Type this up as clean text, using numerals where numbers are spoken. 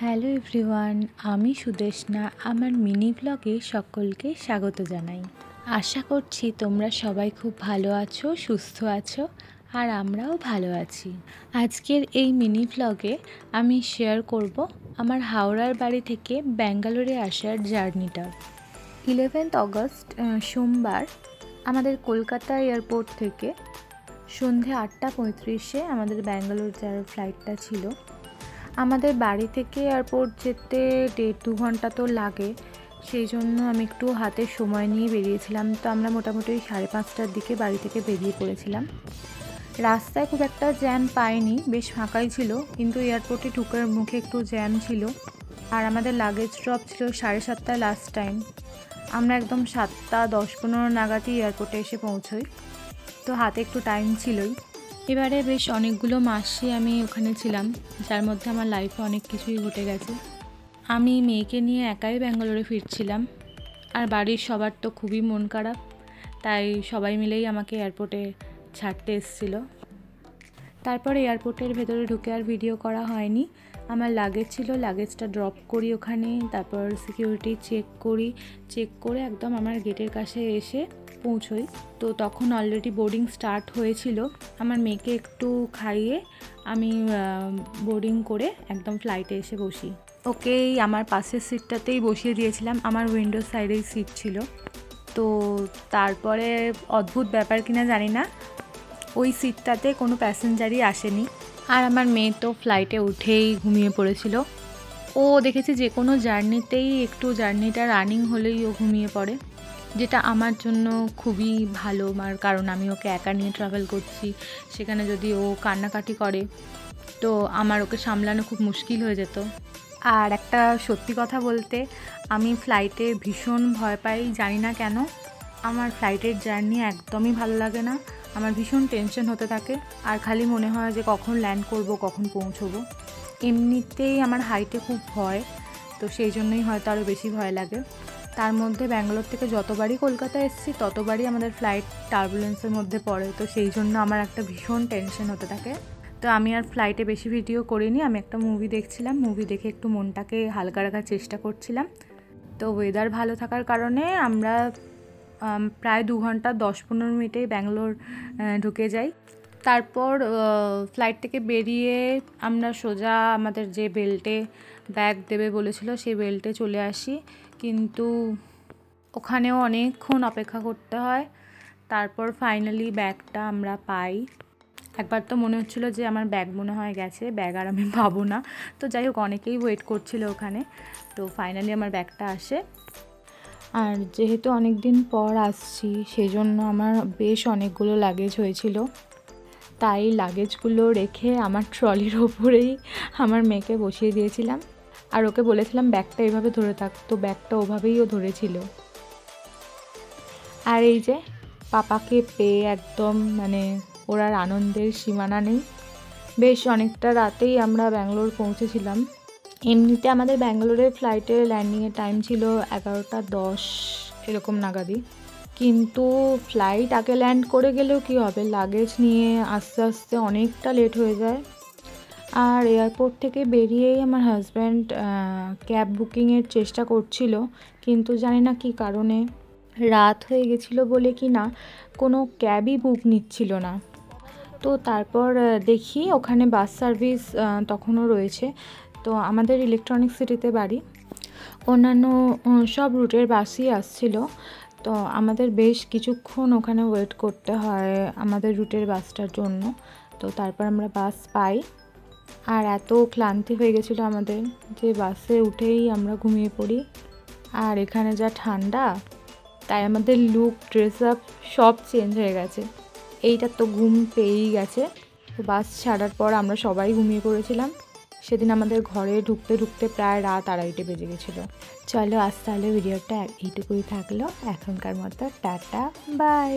Hello everyone, আমি সুদেষ্ণা। আমার mini ব্লগে সকলকে স্বাগত জানাই। আশা করছি তোমরা সবাই খুব ভালো আছো, সুস্থ আছো, আর আমরাও ভালো আছি। আজকের এই মিনি ব্লগে আমি শেয়ার করব আমার হাওড়ার বাড়ি থেকে ব্যাঙ্গালোরে আসার জার্নিটা। 11 অগস্ট সোমবার আমাদের কলকাতা এয়ারপোর্ট থেকে সন্ধে 8:35 আমাদের ব্যাঙ্গালোর যাওয়ার ফ্লাইটটা ছিল। আমাদের বাড়ি থেকে এয়ারপোর্ট যেতে 1.5-2 ঘন্টা তো লাগে, সেই জন্য আমি একটু হাতে সময় নিয়ে বেরিয়েছিলাম। তো আমরা মোটামুটি 5:30টার দিকে বাড়ি থেকে বেরিয়ে পড়েছিলাম। রাস্তায় খুব একটা জ্যাম পাইনি, বেশ ফাঁকাই ছিল, কিন্তু এয়ারপোর্টে ঢুকার মুখে একটু জ্যাম ছিল। আর আমাদের লাগেজ ড্রপ ছিল 7:30টায় লাস্ট টাইম। আমরা একদম 7:10-15 নাগাদই এয়ারপোর্টে এসে পৌঁছই, তো হাতে একটু টাইম ছিলই। এবারে বেশ অনেকগুলো মাসই আমি ওখানে ছিলাম, যার মধ্যে আমার লাইফে অনেক কিছুই ঘটে গেছে। আমি মেয়েকে নিয়ে একাই ব্যাঙ্গালোরে ফিরছিলাম, আর বাড়ির সবার তো খুবই মন খারাপ, তাই সবাই মিলেই আমাকে এয়ারপোর্টে ছাড়তে এসেছিলো। তারপরে এয়ারপোর্টের ভেতরে ঢুকে আর ভিডিও করা হয়নি। আমার লাগেজ ছিল, লাগেজটা ড্রপ করি ওখানে, তারপর সিকিউরিটি চেক করে একদম আমার গেটের কাছে এসে পৌঁছই। তো তখন অলরেডি বোর্ডিং স্টার্ট হয়েছিল। আমার মেয়েকে একটু খাইয়ে আমি বোর্ডিং করে একদম ফ্লাইটে এসে বসি। ওকেই আমার পাশের সিটটাতেই বসিয়ে দিয়েছিলাম, আমার উইন্ডো সাইডেই সিট ছিল। তো তারপরে অদ্ভুত ব্যাপার কিনা জানি না, ওই সিটটাতে কোনো প্যাসেঞ্জারই আসেনি, আর আমার মেয়ে তো ফ্লাইটে উঠেই ঘুমিয়ে পড়েছিল। ও দেখেছি যে কোনো জার্নিতেই একটু জার্নিটা রানিং হলেই ও ঘুমিয়ে পড়ে, যেটা আমার জন্য খুবই ভালো। কারণ আমি ওকে একা নিয়ে ট্রাভেল করছি, সেখানে যদি ও কান্নাকাটি করে তো আমার ওকে সামলানো খুব মুশকিল হয়ে যেত। আর একটা সত্যি কথা বলতে, আমি ফ্লাইটে ভীষণ ভয় পাই, জানি না কেন। আমার ফ্লাইটের জার্নি একদমই ভালো লাগে না, আমার ভীষণ টেনশন হতে থাকে, আর খালি মনে হয় যে কখন ল্যান্ড করব, কখন পৌঁছবো। এমনিতেই আমার হাইটে খুব ভয়, তো সেই জন্যই হয়তো আরও বেশি ভয় লাগে। তার মধ্যে ব্যাঙ্গালোর থেকে যতবারই কলকাতা এসেছি ততবারই আমাদের ফ্লাইট টার্বুলেন্সের মধ্যে পড়ে, তো সেই জন্য আমার একটা ভীষণ টেনশন হতে থাকে। তো আমি আর ফ্লাইটে বেশি ভিডিও করিনি, আমি একটা মুভি দেখছিলাম, মুভি দেখে একটু মনটাকে হালকা রাখার চেষ্টা করছিলাম। তো ওয়েদার ভালো থাকার কারণে আমরা প্রায় 2 ঘন্টা 10-15 মিনিটেই ব্যাঙ্গালোর ঢুকে যাই। তারপর ফ্লাইট থেকে বেরিয়ে আমরা সোজা আমাদের যে বেল্টে ব্যাগ দেবে বলেছিল সেই বেল্টে চলে আসি, কিন্তু ওখানেও অনেকক্ষণ অপেক্ষা করতে হয়। তারপর ফাইনালি ব্যাগটা আমরা পাই। একবার তো মনে হচ্ছিলো যে আমার ব্যাগ মনে হয় গেছে, ব্যাগ আর আমি পাবো না। তো যাই হোক, অনেকেই ওয়েট করছিল ওখানে, তো ফাইনালি আমার ব্যাগটা আসে। আর যেহেতু অনেক দিন পর আসছি, সেই জন্য আমার বেশ অনেকগুলো লাগেজ হয়েছিল, তাই লাগেজগুলো রেখে আমার ট্রলির ওপরেই আমার মেয়েকে বসিয়ে দিয়েছিলাম, আর ওকে বলেছিলাম ব্যাগটা এভাবে ধরে থাক, তো ব্যাগটা ওভাবেই ও ধরেছিল। আর এই যে পাপাকে পেয়ে একদম ওর আর আনন্দের সীমানা নেই। বেশ অনেকটা রাতেই আমরা ব্যাঙ্গালোর পৌঁছেছিলাম। এমনিতে আমাদের ব্যাঙ্গালোরের ফ্লাইটে ল্যান্ডিংয়ের টাইম ছিল 11:10 এরকম নাগাদই, কিন্তু ফ্লাইট আগে ল্যান্ড করে গেলেও কি হবে, লাগেজ নিয়ে আস্তে আস্তে অনেকটা লেট হয়ে যায়। আর এয়ারপোর্ট থেকে বেরিয়েই আমার হাজব্যান্ড ক্যাব বুকিংয়ের চেষ্টা করছিল, কিন্তু জানি না কী কারণে রাত হয়ে গেছিলো বলে কি না কোনো ক্যাবই বুক নিচ্ছিল না। তো তারপর দেখি ওখানে বাস সার্ভিস তখনও রয়েছে। তো আমাদের ইলেকট্রনিক সিটিতে বাড়ি, অন্যান্য সব রুটের বাসই আসছিল, তো আমাদের বেশ কিছুক্ষণ ওখানে ওয়েট করতে হয় আমাদের রুটের বাসটার জন্য। তো তারপর আমরা বাস পাই, আর এত ক্লান্তি হয়ে গেছিলো আমাদের যে বাসে উঠেই আমরা ঘুমিয়ে পড়ি। আর এখানে যা ঠান্ডা, তাই আমাদের লুক, ড্রেস আপ সব চেঞ্জ হয়ে গেছে। এইটা তো ঘুম পেয়েই গেছে। তো বাস ছাড়ার পর আমরা সবাই ঘুমিয়ে পড়েছিলাম। সেদিন আমাদের ঘরে ঢুকতে ঢুকতে প্রায় রাত 2:30 বেজে গেছিলো। চলো আজ তাহলে ভিডিওটা এইটুকুই থাকলো, এখনকার মতো টাটা, বাই।